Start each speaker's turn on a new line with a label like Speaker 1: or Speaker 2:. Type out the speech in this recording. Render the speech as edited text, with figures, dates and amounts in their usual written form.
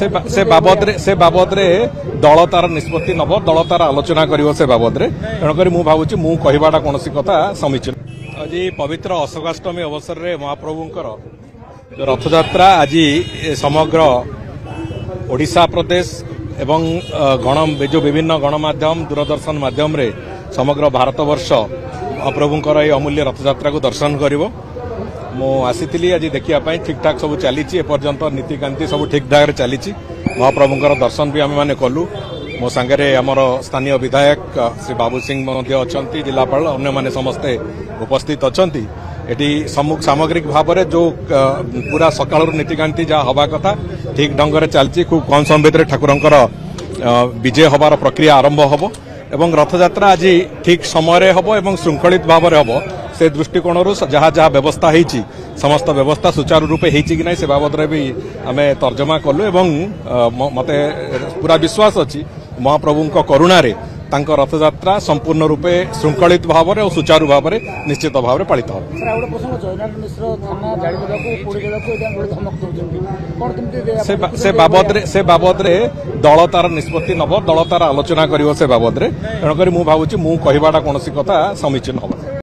Speaker 1: से बाबद दल तार निष्पत्ति नब दल तार आलोचना कर से बाबद तेणुक मुझे मु कहवाटा कौन कथा समीचीन। आज पवित्र अशोकाष्टमी अवसर में महाप्रभुंकर रथयात्रा आज समग्र ओडिशा प्रदेश एवं जो विभिन्न गणमाध्यम दूरदर्शन माध्यम रे समग्र भारतवर्ष महाप्रभुंकर ये अमूल्य रथयात्रा को दर्शन करिवो। मु आसीथिली आज देखिया पई ठीक ठाक सब चली एपर्यंत नीतिकांति सब ठीक ठाक चली महाप्रभुंकर दर्शन भी आम मैंने कलु। मो सांगे आमर स्थानीय विधायक श्री बाबू सिंह अच्छा जिलापाल अन्य माने समस्ते उपस्थित अच्छा एटी सामग्रिक भाव में जो पूरा सकाल नीतिकांति जहाँ हवा कथा ठीक ढंग से चलती खूब कम समय भितर ठाकुरंकर विजय हबार प्रक्रिया आरंभ हम एवं रथयात्रा आज ठीक समय हम एवं श्रृंखलित भाव में हम से दृष्टिकोण जहाँ जहाँ व्यवस्था होती समस्त व्यवस्था सुचारू रूपे होती कि नहीं से बाबद भी आम तर्जमा कलु एवं मते पूरा विश्वास अच्छी महाप्रभु करुणारे तांको रथयात्रा संपूर्ण रूपे श्रृंखलित भाव में और सुचारू भाव में निश्चित भाव में पालित हो। से बाबद दल तार निष्पत्ति नब दल तार आलोचना कर से बाबद तेणुक मुझे कहवाटा कौन कथा समीचीन हम।